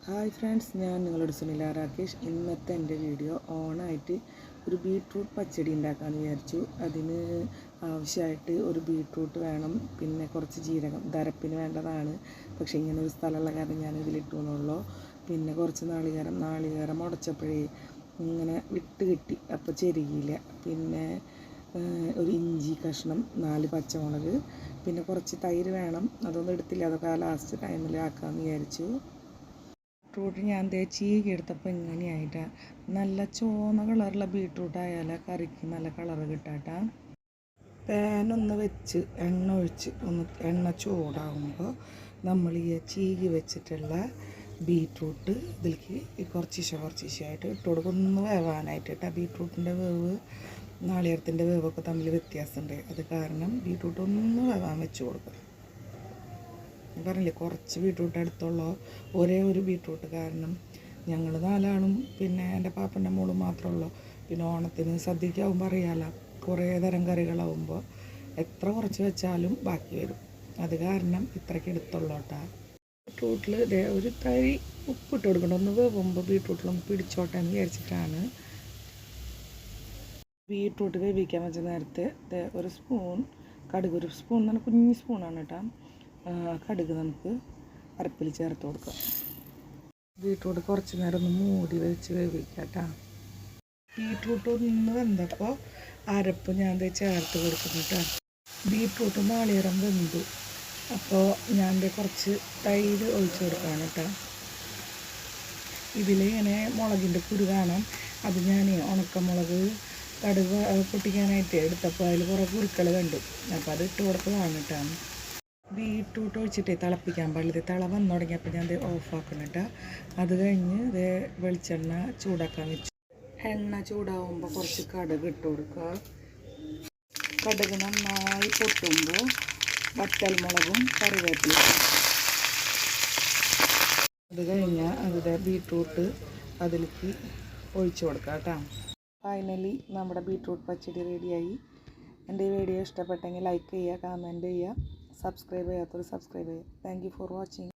Hi friends, ഞാൻ നിങ്ങളോട് സുനില രാകേഷ്. ഇന്നത്തെ എൻ്റെ വീഡിയോ ഓണായിട്ട് ഒരു ബീട്രൂട്ട് പച്ചടി ഉണ്ടാക്കാമെന്ന് വിചാരിച്ചു. അതിന് ആവശ്യമായിട്ട് ഒരു ബീട്രൂട്ട് വേണം, പിന്നെ കുറച്ച് ജീരകം ദരപ്പിന് വേണ്ടതാണ്. പക്ഷേ ഇങ്ങനെ ഒരു സ്ഥലമുള്ള കാരണം ഞാൻ ഇതിലിട്ടു എന്നുള്ളൂ. പിന്നെ കുറച്ച് നാളികേരം ഉടച്ചപ്പോഴേ ഇങ്ങനെ വിട്ട് കിട്ടി, അപ്പോൾ ചെരുകിയില്ല. പിന്നെ ഒരു ഇഞ്ചി കഷ്ണം, 4 പച്ചമുളക്, പിന്നെ കുറച്ച് തൈര് വേണം. അതൊന്നും എടുത്തില്ല, അതൊക്കെ ലാസ്റ്റ് ടൈമിൽ ആക്കാമെന്ന് വിചാരിച്ചു. ബീട്രൂട്ട് ഞാൻ ചീകി എടുത്തപ്പോൾ ഇങ്ങനെയായിട്ടാണ്. നല്ല ചുവന്ന കളറുള്ള ബീട്രൂട്ട് ആയാലേ കറിക്ക് നല്ല കളറ് കിട്ടാട്ടാ. പാനൊന്ന് വെച്ച് എണ്ണ ഒഴിച്ച് എണ്ണ ചൂടാകുമ്പോൾ നമ്മൾ ഈ ചീകി വെച്ചിട്ടുള്ള ബീട്രൂട്ട് ഇതിലേക്ക് കുറച്ചിശായിട്ട് ഇട്ട് കൊടുക്കും. ഒന്ന് വേവാനായിട്ട് കേട്ടോ. ബീട്രൂട്ടിൻ്റെ വേവ് നാളികേരത്തിൻ്റെ വേവൊക്കെ തമ്മിൽ വ്യത്യാസമുണ്ട്. അത് കാരണം ബീട്രൂട്ട് ഒന്ന് വേവാൻ വെച്ച് കൊടുക്കുക. പറഞ്ഞില്ലേ, കുറച്ച് ബീട്രൂട്ട് അടുത്തുള്ള ഒരേ ഒരു ബീട്രൂട്ട് കാരണം ഞങ്ങൾ 4 ആളും പിന്നെ എൻ്റെ പാപ്പൻ്റെ മോളും മാത്രമുള്ളൂ. പിന്നെ ഓണത്തിന് സദ്യക്കാവുമ്പോൾ അറിയാമല്ലോ, കുറേ തരം കറികളാവുമ്പോൾ എത്ര കുറച്ച് വെച്ചാലും ബാക്കി വരും. അത് കാരണം ഇത്രയ്ക്ക് എടുത്തുള്ളൂ കേട്ടോ. ബീട്രൂട്ടിൽ ഒരു തരി ഉപ്പിട്ട് കൊടുക്കണം. ഒന്ന് വേവുമ്പോൾ ബീട്രൂട്ടിലൊന്ന് പിടിച്ചോട്ടെ എന്ന് വിചാരിച്ചിട്ടാണ്. ബീട്രൂട്ട് വേവിക്കാൻ വെച്ച നേരത്തെ ഒരു സ്പൂൺ കടുക്, ഒരു സ്പൂൺ എന്ന് പറഞ്ഞാൽ കുഞ്ഞ് സ്പൂണാണ് കേട്ടോ. കടുക് നമുക്ക് അരപ്പിൽ ചേർത്ത് കൊടുക്കാം. ബീട്രൂട്ട് കുറച്ച് നേരം ഒന്ന് മൂടി വെച്ച് വേവിക്കാം കേട്ടോ. ബീട്രൂട്ട് ഒന്ന് വെന്തപ്പോൾ അരപ്പ് ഞാൻ ചേർത്ത് കൊടുക്കുന്നു കേട്ടോ. ബീട്രൂട്ട് നാളികേരം വെന്തു, അപ്പോൾ ഞാൻ കുറച്ച് തൈര് ഒഴിച്ച് കൊടുക്കുകയാണ് കേട്ടോ. ഇതിലിങ്ങനെ മുളകിൻ്റെ കുരു കാണാം. അത് ഞാൻ ഉണക്കമുളക് കടുക് പൊട്ടിക്കാനായിട്ട് എടുത്തപ്പോൾ അതിൽ കുറേ കുരുക്കൾ കണ്ടു, അപ്പോൾ അത് ഇട്ട് കൊടുത്തതാണ് കേട്ടോ. ബീട്രൂട്ട് ഒഴിച്ചിട്ട് തിളപ്പിക്കാൻ പാടില്ല. തിള വന്നു തുടങ്ങിയപ്പോൾ ഞാൻ ഓഫാക്കണം കേട്ടോ. അത് കഴിഞ്ഞ് വെളിച്ചെണ്ണ ചൂടാക്കാൻ വെച്ചു. എണ്ണ ചൂടാവുമ്പോൾ കുറച്ച് കടുക് ഇട്ട് കൊടുക്കുക. കടുക് നന്നായി പൊട്ടുമ്പോൾ വറ്റൽമുളകും കറിവേപ്പിലയും. അത് കഴിഞ്ഞാൽ അതിൻ്റെ ബീട്രൂട്ട് അതിലേക്ക് ഒഴിച്ച് കൊടുക്കുക കേട്ടോ. ഫൈനലി നമ്മുടെ ബീട്രൂട്ട് പച്ചടി റെഡിയായി. എൻ്റെ വീഡിയോ ഇഷ്ടപ്പെട്ടെങ്കിൽ ലൈക്ക് ചെയ്യുക, കമൻറ്റ് ചെയ്യുക, സബ്സ്ക്രൈബ് ചെയ്യാത്തവർ സബ്സ്ക്രൈബ് ചെയ്യുക. Thank you for watching.